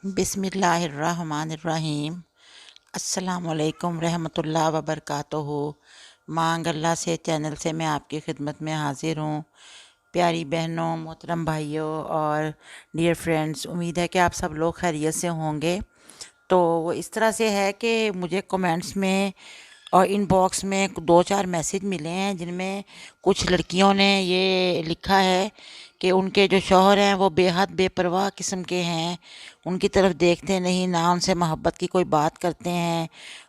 بسم اللہ الرحمن الرحیم۔ السلام علیکم رحمۃ اللہ وبرکاتہ۔ مانگ اللہ سے چینل سے میں آپ کی خدمت میں حاضر ہوں۔ پیاری بہنوں، محترم بھائیوں اور ڈیئر فرینڈز، امید ہے کہ آپ سب لوگ خیریت سے ہوں گے۔ تو وہ اس طرح سے ہے کہ مجھے کومنٹس میں اور ان باکس میں 2-4 میسیج ملے ہیں جن میں کچھ لڑکیوں نے یہ لکھا ہے کہ ان کے جو شوہر ہیں وہ بے حد بے پرواہ قسم کے ہیں، ان کی طرف دیکھتے نہیں، نہ ان سے محبت کی کوئی بات کرتے ہیں۔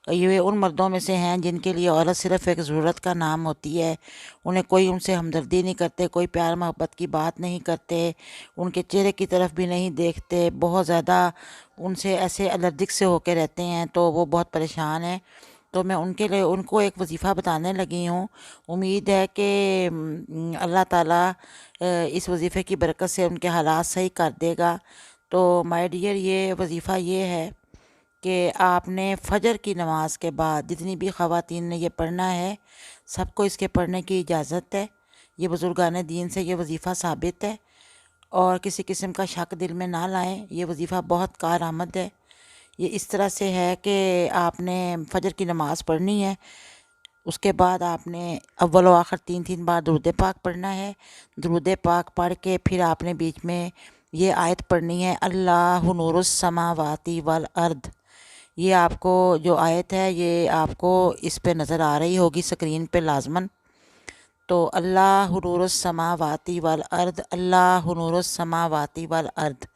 یہ ان مردوں میں سے ہیں جن کے لیے عورت صرف ایک ضرورت کا نام ہوتی ہے، انہیں کوئی ان سے ہمدردی نہیں کرتے، کوئی پیار محبت کی بات نہیں کرتے، ان کے چہرے کی طرف بھی نہیں دیکھتے، بہت زیادہ ان سے ایسے الرجک سے ہو کے رہتے ہیں، تو وہ بہت پریشان ہیں۔ تو میں ان کے لیے ان کو ایک وظیفہ بتانے لگی ہوں۔ امید ہے کہ اللہ تعالیٰ اس وظیفے کی برکت سے ان کے حالات صحیح کر دے گا۔ تو مائی ڈیئر، یہ وظیفہ یہ ہے کہ آپ نے فجر کی نماز کے بعد جتنی بھی خواتین نے یہ پڑھنا ہے، سب کو اس کے پڑھنے کی اجازت ہے۔ یہ بزرگان دین سے یہ وظیفہ ثابت ہے، اور کسی قسم کا شک دل میں نہ لائیں، یہ وظیفہ بہت کارآمد ہے۔ یہ اس طرح سے ہے کہ آپ نے فجر کی نماز پڑھنی ہے، اس کے بعد آپ نے اول و آخر 3 بار درود پاک پڑھنا ہے۔ درود پاک پڑھ کے پھر آپ نے بیچ میں یہ آیت پڑھنی ہے، اللہ نور السماوات والارض۔ یہ آپ کو جو آیت ہے یہ آپ کو اس پہ نظر آ رہی ہوگی اسکرین پہ لازماً۔ تو اللہ نور السماوات والارض، اللہ نور السماوات والارض،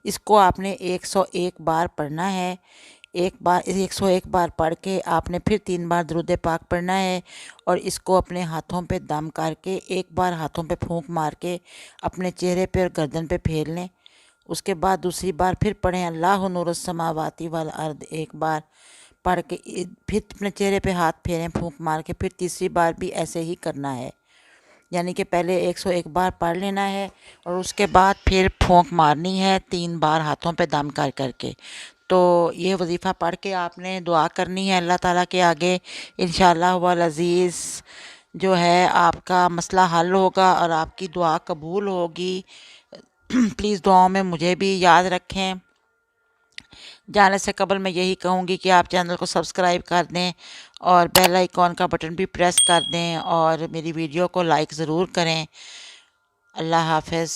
اس کو آپ نے 101 بار پڑھنا ہے۔ 101 بار پڑھ کے آپ نے پھر 3 بار درود پاک پڑھنا ہے، اور اس کو اپنے ہاتھوں پہ دم کر کے ایک بار ہاتھوں پہ پھونک مار کے اپنے چہرے پہ اور گردن پہ پھیر لیں۔ اس کے بعد دوسری بار پھر پڑھیں اللہ نور السماوات والارض، ایک بار پڑھ کے پھر اپنے چہرے پہ ہاتھ پھیریں پھونک مار کے، پھر تیسری بار بھی ایسے ہی کرنا ہے۔ یعنی کہ پہلے 101 بار پڑھ لینا ہے، اور اس کے بعد پھر پھونک مارنی ہے 3 بار ہاتھوں پہ دم کر کے۔ تو یہ وظیفہ پڑھ کے آپ نے دعا کرنی ہے اللہ تعالیٰ کے آگے۔ انشاءاللہ العزیز جو ہے آپ کا مسئلہ حل ہوگا اور آپ کی دعا قبول ہوگی۔ پلیز دعاؤں میں مجھے بھی یاد رکھیں۔ جانے سے قبل میں یہی کہوں گی کہ آپ چینل کو سبسکرائب کر دیں اور بیل آئیکن کا بٹن بھی پریس کر دیں، اور میری ویڈیو کو لائک ضرور کریں۔ اللہ حافظ۔